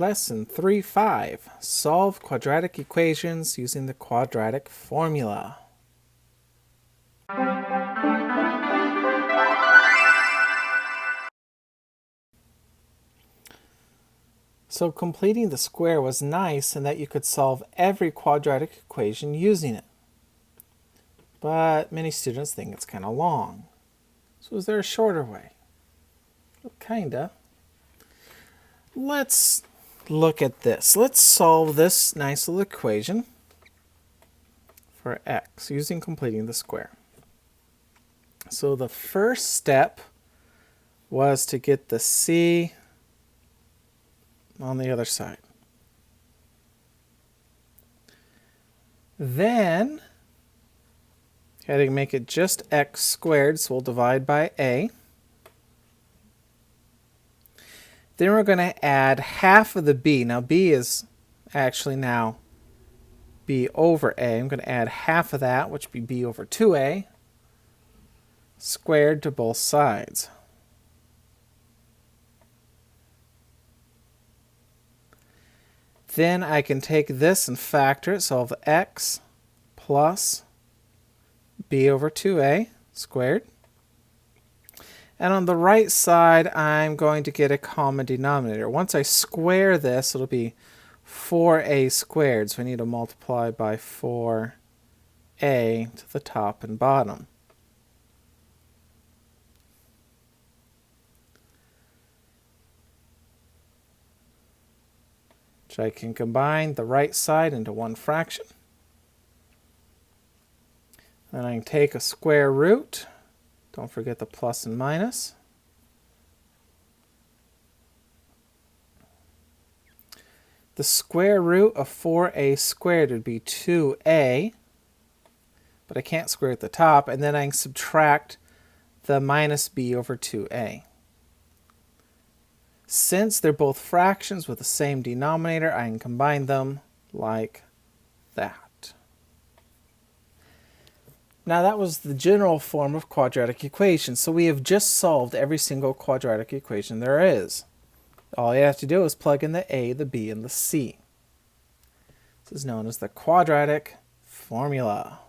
Lesson 3.5. Solve quadratic equations using the quadratic formula. So completing the square was nice in that you could solve every quadratic equation using it. But many students think it's kind of long. So is there a shorter way? Well, kinda. Let's look at this. Let's solve this nice little equation for x using completing the square. So the first step was to get the c on the other side. Then, had to make it just x squared, so we'll divide by a. Then we're going to add half of the b. Now b is actually now b over a. I'm going to add half of that, which would be b over 2a, squared to both sides. Then I can take this and factor it, so I'll have x plus b over 2a squared. And on the right side, I'm going to get a common denominator. Once I square this, it'll be 4a squared, so I need to multiply by 4a to the top and bottom. So I can combine the right side into one fraction. Then I can take a square root. Don't forget the plus and minus. The square root of 4a squared would be 2a, but I can't square at the top, and then I can subtract the minus b over 2a. Since they're both fractions with the same denominator, I can combine them like that. Now that was the general form of quadratic equations, so we have just solved every single quadratic equation there is. All you have to do is plug in the a, the b, and the c. This is known as the quadratic formula.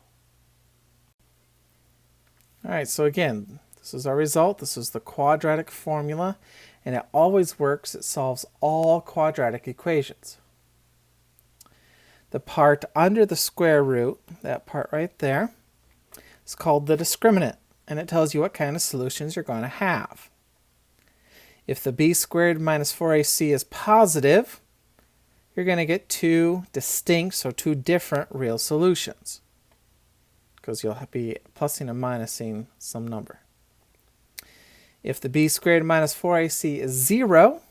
Alright, so again, this is our result. This is the quadratic formula, and it always works. It solves all quadratic equations. The part under the square root, that part right there, it's called the discriminant, and it tells you what kind of solutions you're going to have. If the b squared minus 4ac is positive, you're going to get two distinct, so two different real solutions, because you'll be plussing and minusing some number. If the b squared minus 4ac is 0,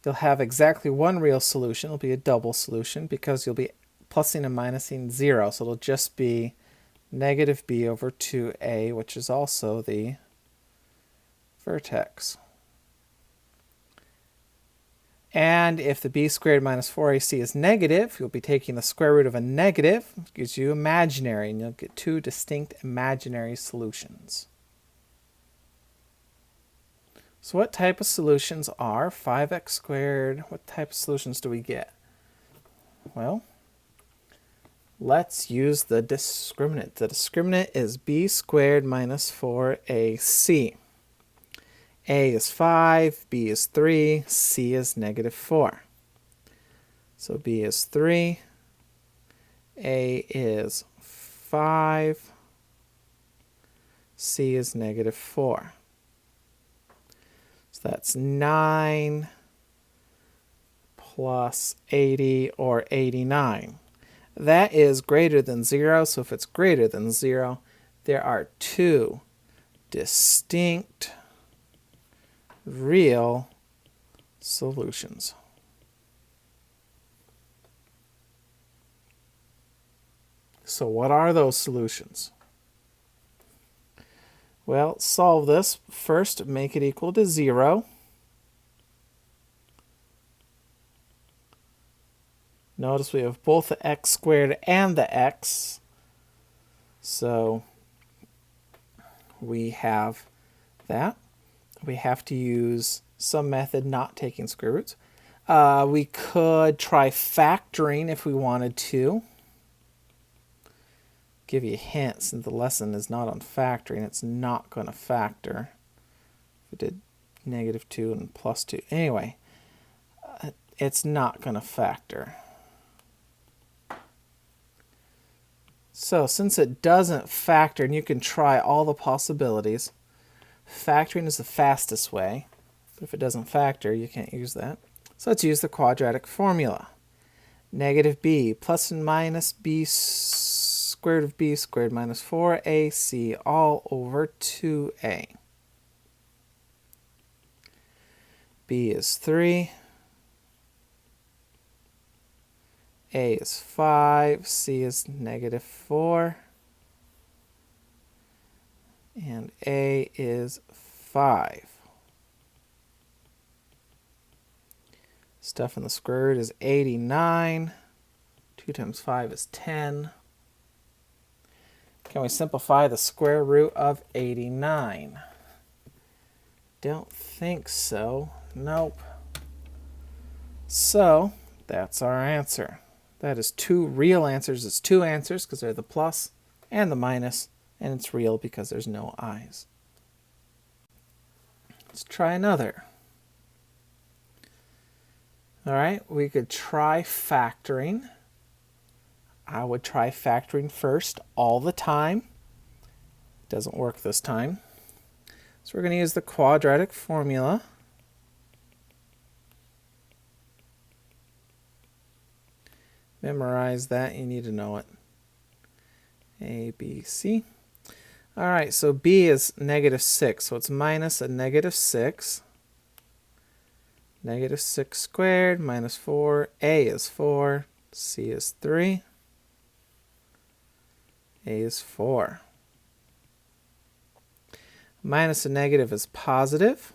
you'll have exactly one real solution. It'll be a double solution because you'll be plussing and minusing 0, so it'll just be negative b over 2a, which is also the vertex. And if the b squared minus 4ac is negative, you'll be taking the square root of a negative, which gives you imaginary, and you'll get two distinct imaginary solutions. So what type of solutions are 5x squared? What type of solutions do we get? Well, let's use the discriminant. The discriminant is b squared minus 4ac. A is 5, b is 3, c is negative 4. So b is 3, a is 5, c is negative 4. So that's 9 plus 80, or 89. That is greater than 0, so if it's greater than 0, there are two distinct real solutions. So what are those solutions? Well, solve this. First, make it equal to 0. Notice we have both the x squared and the x. So we have that. We have to use some method not taking square roots. We could try factoring if we wanted to. Give you a hint, since the lesson is not on factoring, it's not going to factor. If we did -2 and +2. Anyway, it's not going to factor. So since it doesn't factor, and you can try all the possibilities, factoring is the fastest way. But if it doesn't factor, you can't use that. So let's use the quadratic formula. -b plus and minus b square root of b squared minus 4ac all over 2a. b is 3. A is 5, C is -4, and A is 5. Stuff in the square root is 89. 2 times 5 is 10. Can we simplify the square root of 89? Don't think so. Nope. So that's our answer. That is 2 real answers. It's 2 answers because they're the plus and the minus, and it's real because there's no i's. Let's try another. All right, we could try factoring. I would try factoring first all the time. It doesn't work this time. So we're going to use the quadratic formula. Memorize that, you need to know it. A, B, C. All right, so B is -6, so it's minus a -6. -6 squared minus 4. A is 4. C is 3. A is 4. Minus a negative is positive.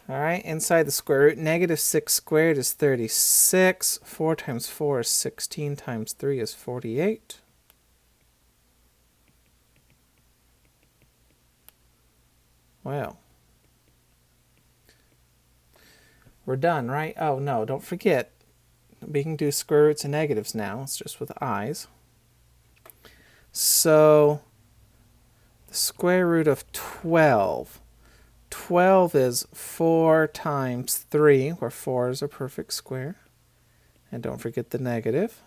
All right, inside the square root, -6 squared is 36. 4 times 4 is 16 times 3 is 48. Well, we're done, right? Oh, no, don't forget. We can do square roots and negatives now. It's just with i's. So the square root of 12. 12 is 4 times 3, where 4 is a perfect square. And don't forget the negative.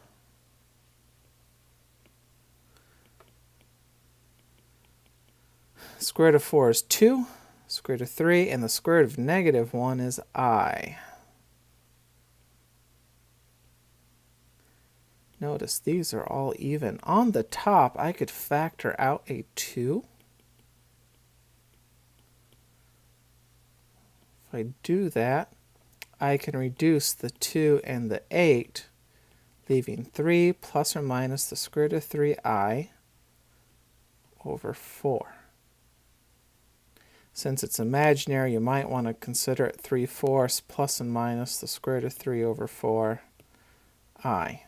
Square root of 4 is 2. Square root of 3. And the square root of -1 is I. Notice these are all even. On the top, I could factor out a 2. If I do that, I can reduce the 2 and the 8, leaving 3 plus or minus the square root of 3i over 4. Since it's imaginary, you might want to consider it 3/4 plus and minus the square root of 3 over 4i.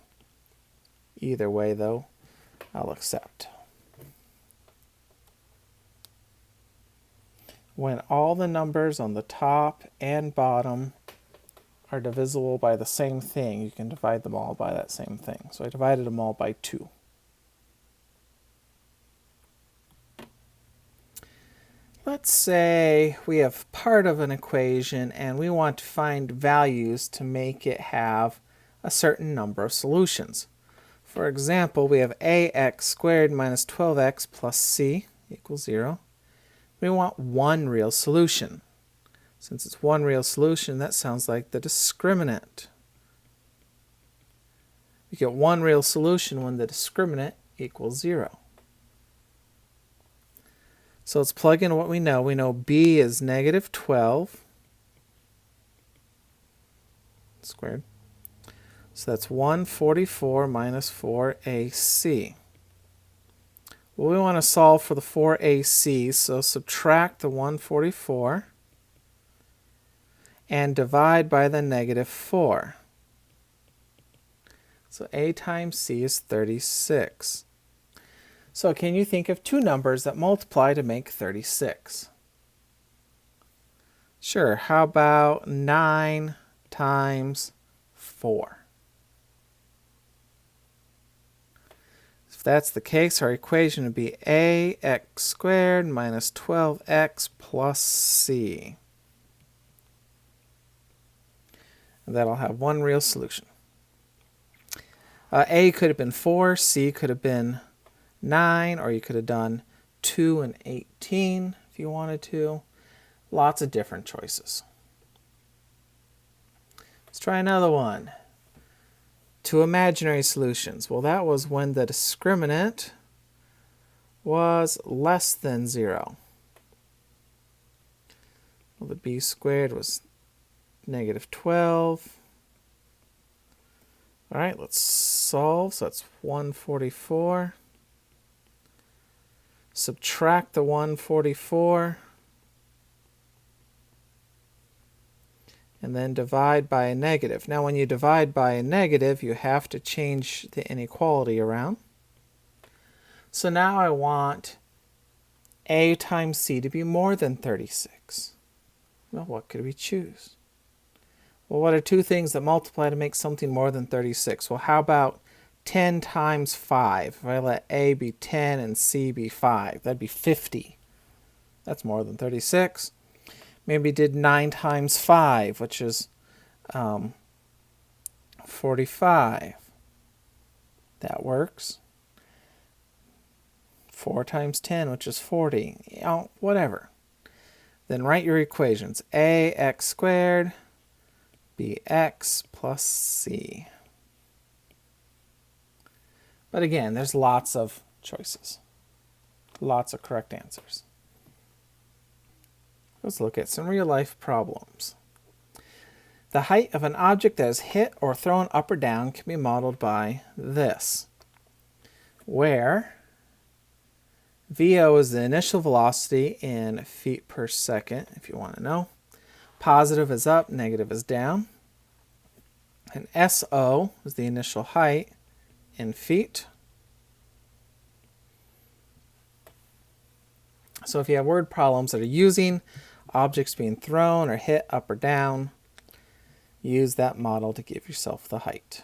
Either way, though, I'll accept. When all the numbers on the top and bottom are divisible by the same thing, you can divide them all by that same thing. So I divided them all by 2. Let's say we have part of an equation and we want to find values to make it have a certain number of solutions. For example, we have ax squared minus 12x plus c equals 0. We want one real solution. Since it's one real solution, that sounds like the discriminant. You get one real solution when the discriminant equals 0. So let's plug in what we know. We know b is -12 squared. So that's 144 minus 4ac. Well, we want to solve for the 4ac, so subtract the 144 and divide by the -4. So a times c is 36. So can you think of two numbers that multiply to make 36? Sure, how about 9 times 4? If that's the case, our equation would be ax squared minus 12x plus c. And that'll have one real solution. A could have been 4, C could have been 9, or you could have done 2 and 18 if you wanted to. Lots of different choices. Let's try another one. Two imaginary solutions. Well, that was when the discriminant was less than 0. Well, the b squared was negative 12. All right, let's solve. So that's 144. Subtract the 144. And then divide by a negative. Now, when you divide by a negative, you have to change the inequality around. So now I want a times c to be more than 36. Well, what could we choose? Well, what are two things that multiply to make something more than 36? Well, how about 10 times 5? If I let a be 10 and c be 5, that'd be 50. That's more than 36. Maybe did 9 times 5, which is 45. That works. 4 times 10, which is 40. You know, whatever. Then write your equations. Ax squared, bx plus c. But again, there's lots of choices. Lots of correct answers. Let's look at some real-life problems. The height of an object that is hit or thrown up or down can be modeled by this, where VO is the initial velocity in feet per second, if you want to know. Positive is up, negative is down. And SO is the initial height in feet. So if you have word problems that are using objects being thrown or hit up or down, use that model to give yourself the height.